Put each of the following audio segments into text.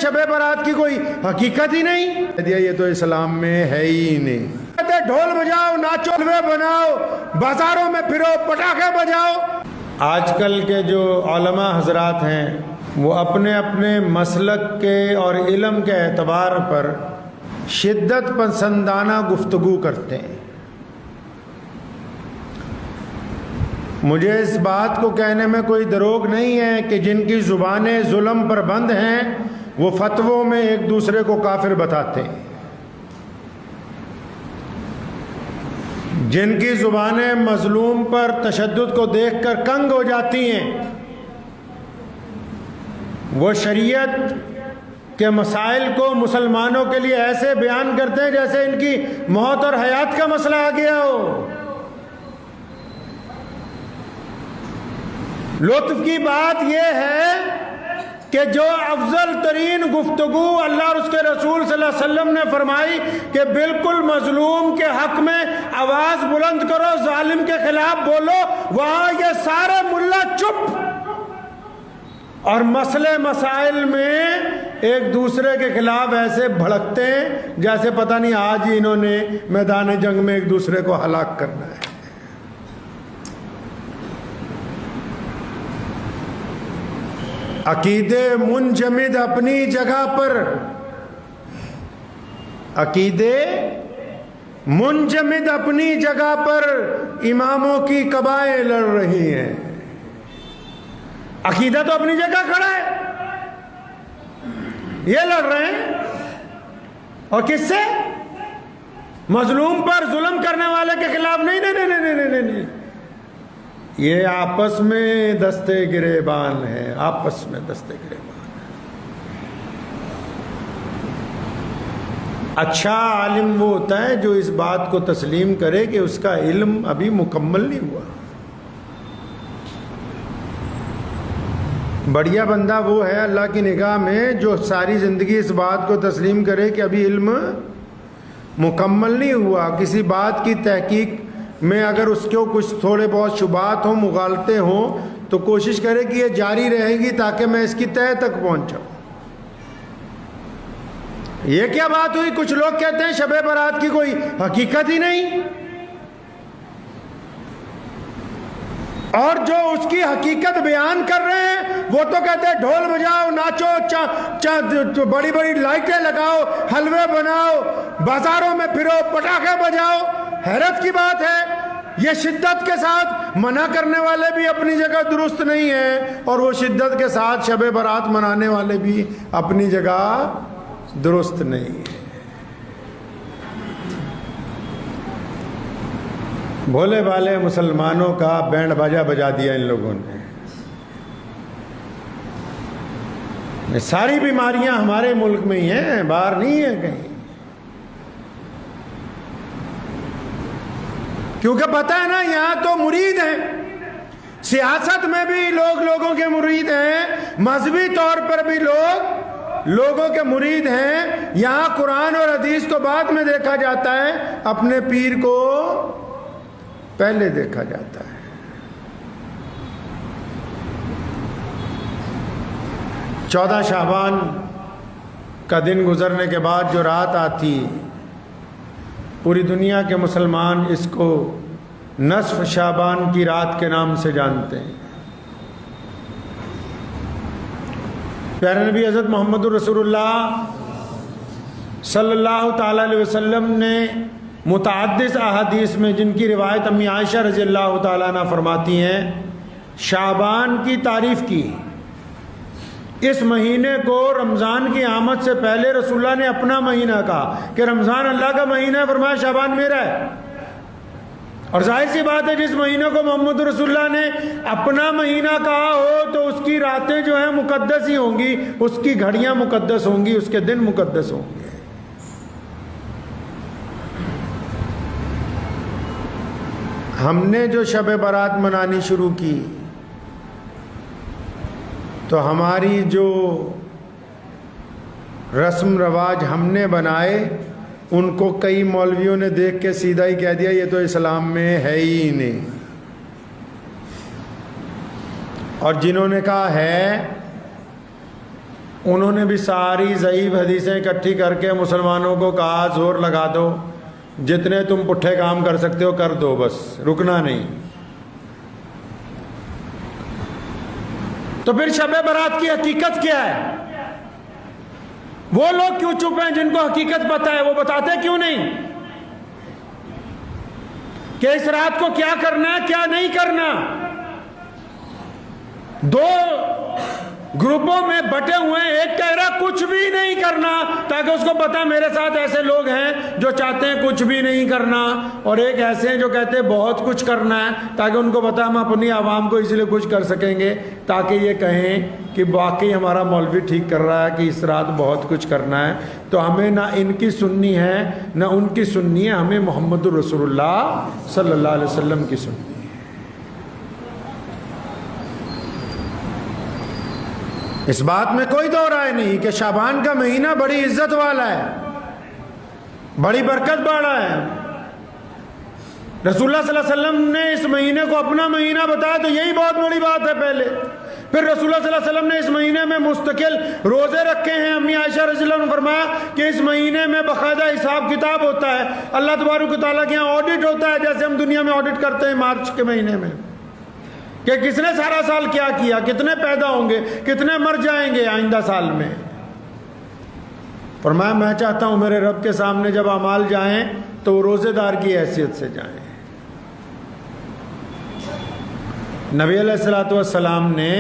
شب برات کی کوئی حقیقت ہی نہیں، یہ تو اسلام میں ہے ہی نہیں۔ کہتے ڈھول بجاؤ، ناچو، حلوے بناؤ، بازاروں میں پھرو، پٹاخے بجاؤ۔ آج کل کے جو علماء حضرات ہیں وہ اپنے اپنے مسلک کے اور علم کے اعتبار پر شدت پسندانہ گفتگو کرتے ہیں۔ مجھے اس بات کو کہنے میں کوئی دروغ نہیں ہے کہ جن کی زبانیں ظلم پر بند ہیں وہ فتووں میں ایک دوسرے کو کافر بتاتے ہیں، جن کی زبانیں مظلوم پر تشدد کو دیکھ کر کنگ ہو جاتی ہیں وہ شریعت کے مسائل کو مسلمانوں کے لیے ایسے بیان کرتے ہیں جیسے ان کی موت اور حیات کا مسئلہ آ گیا ہو۔ لطف کی بات یہ ہے کہ جو افضل ترین گفتگو اللہ اور اس کے رسول صلی اللہ علیہ وسلم نے فرمائی کہ بالکل مظلوم کے حق میں آواز بلند کرو، ظالم کے خلاف بولو، وہاں یہ سارے ملا چپ اور مسئلے مسائل میں ایک دوسرے کے خلاف ایسے بھڑکتے ہیں جیسے پتہ نہیں آج ہی انہوں نے میدان جنگ میں ایک دوسرے کو ہلاک کرنا ہے۔ عقیدے منجمد اپنی جگہ پر، عقیدے منجمد اپنی جگہ پر اماموں کی قبائیں لڑ رہی ہیں۔ عقیدہ تو اپنی جگہ کھڑا ہے، یہ لڑ رہے ہیں، اور کس سے؟ مظلوم پر ظلم کرنے والے کے خلاف نہیں نہیں نہیں نہیں نہیں نہیں، یہ آپس میں دستے گریبان ہے، آپس میں دستے گریبان ہے۔ اچھا عالم وہ ہوتا ہے جو اس بات کو تسلیم کرے کہ اس کا علم ابھی مکمل نہیں ہوا۔ بڑھیا بندہ وہ ہے اللہ کی نگاہ میں جو ساری زندگی اس بات کو تسلیم کرے کہ ابھی علم مکمل نہیں ہوا۔ کسی بات کی تحقیق میں اگر اس کو کچھ تھوڑے بہت شبہات ہوں، مغالطے ہوں، تو کوشش کرے کہ یہ جاری رہے گی تاکہ میں اس کی تہہ تک پہنچاؤں۔ یہ کیا بات ہوئی؟ کچھ لوگ کہتے ہیں شب برات کی کوئی حقیقت ہی نہیں، اور جو اس کی حقیقت بیان کر رہے ہیں وہ تو کہتے ہیں ڈھول بجاؤ، ناچو، بڑی بڑی لائٹیں لگاؤ، حلوے بناؤ، بازاروں میں پھرو، پٹاخے بجاؤ۔ حیرت کی بات ہے، یہ شدت کے ساتھ منع کرنے والے بھی اپنی جگہ درست نہیں ہیں، اور وہ شدت کے ساتھ شب برات منانے والے بھی اپنی جگہ درست نہیں ہیں۔ بھولے بھالے مسلمانوں کا بینڈ باجا بجا دیا ان لوگوں نے۔ ساری بیماریاں ہمارے ملک میں ہی ہیں، باہر نہیں ہیں کہیں، کیونکہ پتہ ہے نا یہاں تو مرید ہیں، سیاست میں بھی لوگ لوگوں کے مرید ہیں، مذہبی طور پر بھی لوگ لوگوں کے مرید ہیں۔ یہاں قرآن اور حدیث کو بعد میں دیکھا جاتا ہے، اپنے پیر کو پہلے دیکھا جاتا ہے۔ چودہ شعبان کا دن گزرنے کے بعد جو رات آتی، پوری دنیا کے مسلمان اس کو نصف شعبان کی رات کے نام سے جانتے ہیں۔ پیارے نبی حضرت محمد الرسول اللہ صلی اللہ تعالیٰ علیہ وسلم نے متعدد احادیث میں، جن کی روایت امی عائشہ رضی اللہ تعالیٰ عنہ فرماتی ہیں، شعبان کی تعریف کی۔ اس مہینے کو رمضان کی آمد سے پہلے رسول اللہ نے اپنا مہینہ کہا کہ رمضان اللہ کا مہینہ ہے، فرمایا شعبان میرا ہے۔ اور ظاہر سی بات ہے جس مہینے کو محمد رسول اللہ نے اپنا مہینہ کہا ہو تو اس کی راتیں جو ہیں مقدس ہی ہوں گی، اس کی گھڑیاں مقدس ہوں گی، اس کے دن مقدس ہوں گے۔ ہم نے جو شب برات منانی شروع کی تو ہماری جو رسم رواج ہم نے بنائے ان کو کئی مولویوں نے دیکھ کے سیدھا ہی کہہ دیا یہ تو اسلام میں ہے ہی نہیں، اور جنہوں نے کہا ہے انہوں نے بھی ساری ضعیف حدیثیں اکٹھی کر کے مسلمانوں کو کہا زور لگا دو، جتنے تم پٹھے کام کر سکتے ہو کر دو، بس رکنا نہیں۔ تو پھر شب برات کی حقیقت کیا ہے؟ وہ لوگ کیوں چپ ہیں جن کو حقیقت پتہ ہے؟ وہ بتاتے کیوں نہیں کہ اس رات کو کیا کرنا ہے کیا نہیں کرنا؟ دو گروپوں میں بٹے ہوئے ہیں، ایک کہہ رہا کچھ بھی نہیں کرنا تاکہ اس کو پتا میرے ساتھ ایسے لوگ ہیں جو چاہتے ہیں کچھ بھی نہیں کرنا، اور ایک ایسے ہیں جو کہتے ہیں بہت کچھ کرنا ہے تاکہ ان کو پتا ہم اپنی عوام کو اسی لیے کچھ کر سکیں گے تاکہ یہ کہیں کہ واقعی ہمارا مولوی ٹھیک کر رہا ہے کہ اس رات بہت کچھ کرنا ہے۔ تو ہمیں نہ ان کی سننی ہے نہ ان کی سننی ہے، ہمیں محمد الرسول اللہ صلی اللہ علیہ وسلم کی سننی ہے۔ اس بات میں کوئی دو رائے نہیں کہ شعبان کا مہینہ بڑی عزت والا ہے، بڑی برکت والا ہے۔ رسول اللہ صلی اللہ علیہ وسلم نے اس مہینے کو اپنا مہینہ بتایا تو یہی بہت بڑی بات ہے پہلے۔ پھر رسول اللہ صلی اللہ علیہ وسلم نے اس مہینے میں مستقل روزے رکھے ہیں۔ امی عائشہ رضی اللہ عنہ نے فرمایا کہ اس مہینے میں باقاعدہ حساب کتاب ہوتا ہے، اللہ تبارک و تعالیٰ کے یہاں آڈٹ ہوتا ہے، جیسے ہم دنیا میں آڈٹ کرتے ہیں مارچ کے مہینے میں، کہ کس نے سارا سال کیا کیا، کتنے پیدا ہوں گے، کتنے مر جائیں گے آئندہ سال میں۔ فرمایا میں چاہتا ہوں میرے رب کے سامنے جب اعمال جائیں تو وہ روزے دار کی حیثیت سے جائیں۔ نبی علیہ الصلوۃ والسلام نے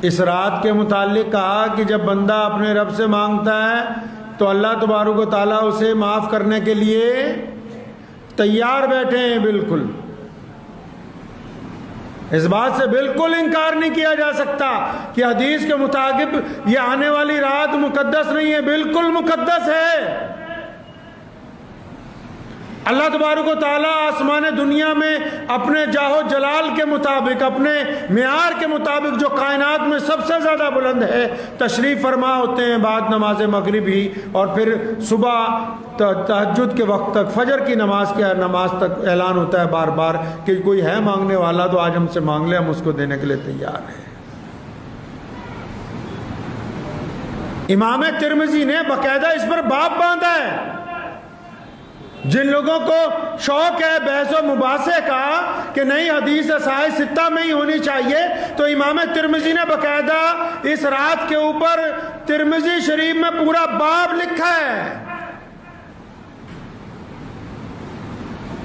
اس رات کے متعلق کہا کہ جب بندہ اپنے رب سے مانگتا ہے تو اللہ تبارک و تعالیٰ اسے معاف کرنے کے لیے تیار بیٹھے ہیں۔ بالکل اس بات سے بالکل انکار نہیں کیا جا سکتا کہ حدیث کے مطابق یہ آنے والی رات مقدس نہیں ہے، بالکل مقدس ہے۔ اللہ تبارک و تعالیٰ آسمان دنیا میں اپنے جاہ و جلال کے مطابق، اپنے معیار کے مطابق جو کائنات میں سب سے زیادہ بلند ہے تشریف فرما ہوتے ہیں بعد نماز مغرب ہی، اور پھر صبح تہجد کے وقت تک، فجر کی نماز تک اعلان ہوتا ہے بار بار کہ کوئی ہے مانگنے والا تو آج ہم سے مانگ لے، ہم اس کو دینے کے لیے تیار ہیں۔ امام ترمذی نے باقاعدہ اس پر باب باندھا ہے۔ جن لوگوں کو شوق ہے بحث و مباحثے کا کہ نئی حدیث صحیح ستہ میں ہی ہونی چاہیے، تو امام ترمذی نے باقاعدہ اس رات کے اوپر ترمذی شریف میں پورا باب لکھا ہے۔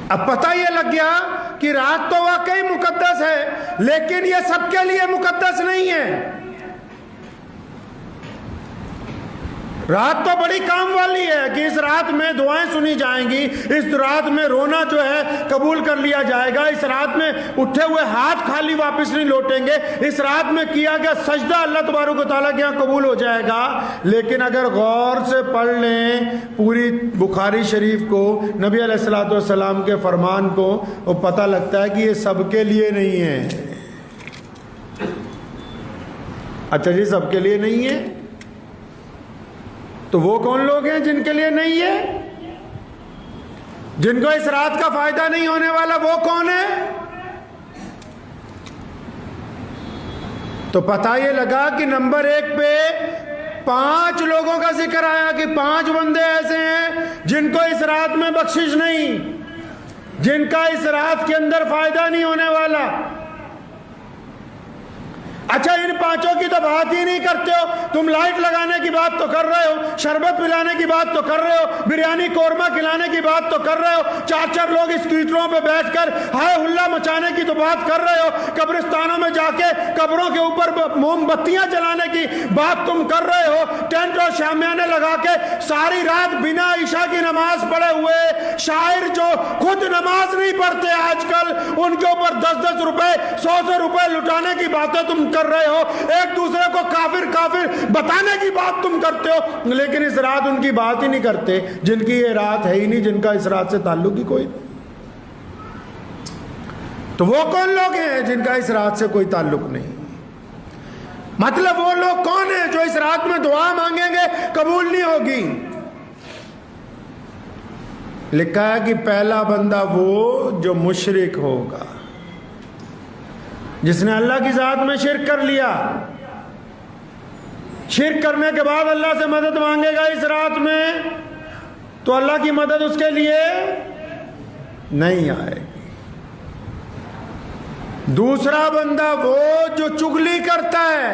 اب پتہ یہ لگ گیا کہ رات تو واقعی مقدس ہے، لیکن یہ سب کے لیے مقدس نہیں ہے۔ رات تو بڑی کام والی ہے کہ اس رات میں دعائیں سنی جائیں گی، اس رات میں رونا جو ہے قبول کر لیا جائے گا، اس رات میں اٹھے ہوئے ہاتھ خالی واپس نہیں لوٹیں گے، اس رات میں کیا گیا سجدہ اللہ تبارک و تعالیٰ کے یہاں قبول ہو جائے گا۔ لیکن اگر غور سے پڑھ لیں پوری بخاری شریف کو، نبی علیہ الصلوۃ والسلام کے فرمان کو، وہ پتہ لگتا ہے کہ یہ سب کے لیے نہیں ہے۔ اچھا جی، سب کے لیے نہیں ہے تو وہ کون لوگ ہیں جن کے لیے نہیں ہے؟ جن کو اس رات کا فائدہ نہیں ہونے والا وہ کون ہے؟ تو پتہ یہ لگا کہ نمبر 1 پہ 5 لوگوں کا ذکر آیا کہ 5 بندے ایسے ہیں جن کو اس رات میں بخشش نہیں، جن کا اس رات کے اندر فائدہ نہیں ہونے والا۔ اچھا، ان 5 کی تو بات ہی نہیں کرتے ہو، تم لائٹ لگانے کی بات تو کر رہے ہو، شربت پلانے کی بات تو کر رہے ہو، بریانی قورمہ کھلانے کی بات تو کر رہے ہو، 4 لوگ اسکوٹروں پہ بیٹھ کر ہائے ہلا مچانے کی تو بات کر رہے ہو، قبرستانوں میں جا کے قبروں کے اوپر موم بتیاں جلانے کی بات تم کر رہے ہو، ٹینٹ اور شامیانے لگا کے ساری رات بنا عشاء کی نماز پڑھے ہوئے شاعر جو خود نماز نہیں پڑھتے آج کل، ان کے اوپر 10 روپے 100 روپے لٹانے کی باتیں تم کر رہے ہو، ایک دوسرے کو کافر کافر بتانے کی بات تم کرتے ہو، لیکن اس رات ان کی بات ہی نہیں کرتے جن کی یہ رات ہے ہی نہیں، جن کا اس رات سے تعلق ہی کوئی نہیں۔ تو وہ کون لوگ ہیں جن کا اس رات سے کوئی تعلق نہیں؟ مطلب وہ لوگ کون ہیں جو اس رات میں دعا مانگیں گے قبول نہیں ہوگی؟ لکھا ہے کہ پہلا بندہ وہ جو مشرک ہوگا، جس نے اللہ کی ذات میں شرک کر لیا، شرک کرنے کے بعد اللہ سے مدد مانگے گا اس رات میں تو اللہ کی مدد اس کے لیے نہیں آئے گی۔ دوسرا بندہ وہ جو چغلی کرتا ہے۔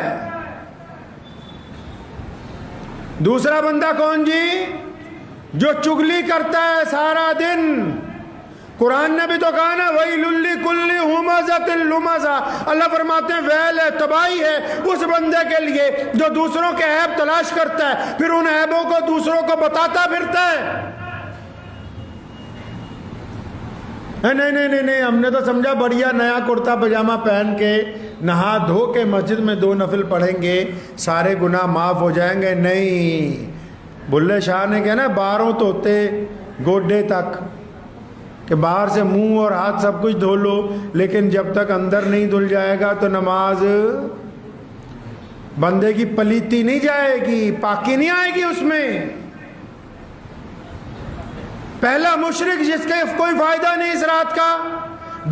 دوسرا بندہ کون جی؟ جو چغلی کرتا ہے سارا دن۔ قرآن نے بھی تو کہا نا وَيْلٌ لِّكُلِّ ہُمَزَةٍ لُمَزَةٍ، اللہ فرماتے ہیں ویل ہے، تباہی ہے اس بندے کے لیے جو دوسروں کے عیب تلاش کرتا ہے پھر ان عیبوں کو دوسروں کو بتاتا پھرتا ہے۔ نہیں، ہم نے تو سمجھا بڑھیا نیا کرتا پجامہ پہن کے نہا دھو کے مسجد میں 2 نفل پڑھیں گے سارے گناہ معاف ہو جائیں گے۔ نہیں، بلے شاہ نے کہا نا 12 توتے گوڈے تک، کہ باہر سے منہ اور ہاتھ سب کچھ دھو لو لیکن جب تک اندر نہیں دھل جائے گا تو نماز بندے کی پلیتی نہیں جائے گی، پاکی نہیں آئے گی اس میں۔ پہلا مشرک جس کا کوئی فائدہ نہیں اس رات کا،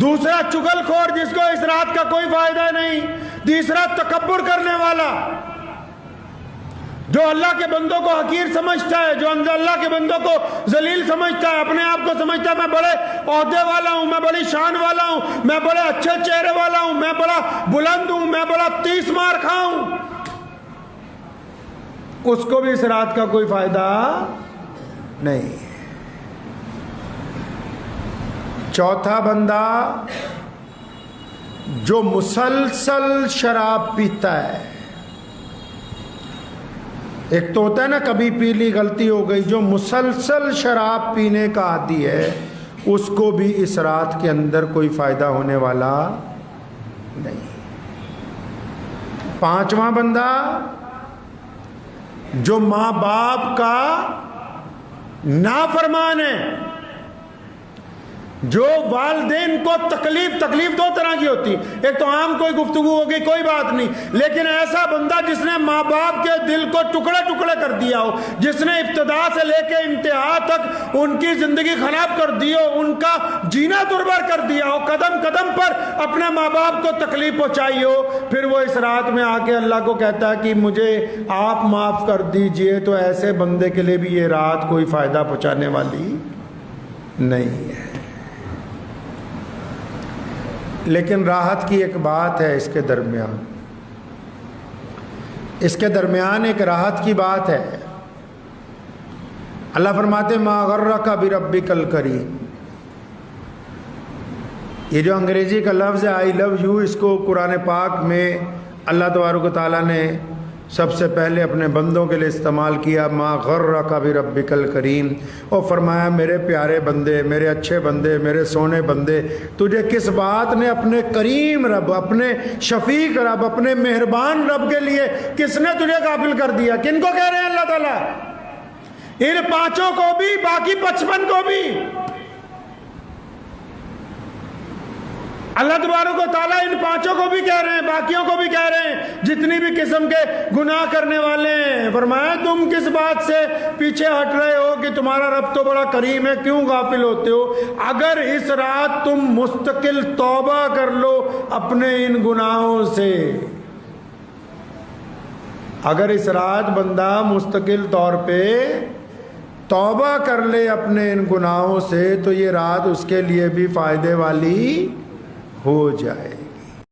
دوسرا چغل خور جس کو اس رات کا کوئی فائدہ نہیں، تیسرا تکبر کرنے والا جو اللہ کے بندوں کو حقیر سمجھتا ہے، جو اللہ کے بندوں کو ذلیل سمجھتا ہے، اپنے آپ کو سمجھتا ہے میں بڑے عہدے والا ہوں، میں بڑی شان والا ہوں، میں بڑے اچھے چہرے والا ہوں، میں بڑا بلند ہوں، میں بڑا 30 مار کھاؤں، اس کو بھی اس رات کا کوئی فائدہ نہیں۔ چوتھا بندہ جو مسلسل شراب پیتا ہے۔ ایک تو ہوتا ہے نا کبھی پی لی غلطی ہو گئی، جو مسلسل شراب پینے کا عادی ہے اس کو بھی اس رات کے اندر کوئی فائدہ ہونے والا نہیں۔ پانچواں بندہ جو ماں باپ کا نافرمان ہے، جو والدین کو تکلیف 2 طرح کی ہوتی، ایک تو عام کوئی گفتگو ہوگی کوئی بات نہیں، لیکن ایسا بندہ جس نے ماں باپ کے دل کو ٹکڑے ٹکڑے کر دیا ہو، جس نے ابتدا سے لے کے انتہا تک ان کی زندگی خراب کر دی ہو، ان کا جینا دربر کر دیا ہو، قدم قدم پر اپنے ماں باپ کو تکلیف پہنچائی ہو، پھر وہ اس رات میں آ کے اللہ کو کہتا ہے کہ مجھے آپ معاف کر دیجئے، تو ایسے بندے کے لیے بھی یہ رات کوئی فائدہ پہنچانے والی نہیں ہے۔ لیکن راحت کی ایک بات ہے اس کے درمیان ایک راحت کی بات ہے۔ اللہ فرماتے ما غرک بربک الکریم، یہ جو انگریزی کا لفظ ہے آئی لو یو، اس کو قرآن پاک میں اللہ تبارک و تعالیٰ نے سب سے پہلے اپنے بندوں کے لیے استعمال کیا، ما غرک بربک الکریم، اور فرمایا میرے پیارے بندے، میرے اچھے بندے، میرے سونے بندے، تجھے کس بات نے اپنے کریم رب، اپنے شفیق رب، اپنے مہربان رب کے لیے کس نے تجھے غافل کر دیا؟ کن کو کہہ رہے ہیں اللہ تعالیٰ؟ ان 5 کو بھی، باقی 55 کو بھی۔ اللہ تبارک و تعالیٰ ان 5 کو بھی کہہ رہے ہیں، باقیوں کو بھی کہہ رہے ہیں، جتنی بھی قسم کے گناہ کرنے والے ہیں۔ فرمایا تم کس بات سے پیچھے ہٹ رہے ہو کہ تمہارا رب تو بڑا کریم ہے، کیوں غافل ہوتے ہو؟ اگر اس رات تم مستقل توبہ کر لو اپنے ان گناہوں سے، اگر اس رات بندہ مستقل طور پہ توبہ کر لے اپنے ان گناہوں سے تو یہ رات اس کے لیے بھی فائدے والی ہو جائے۔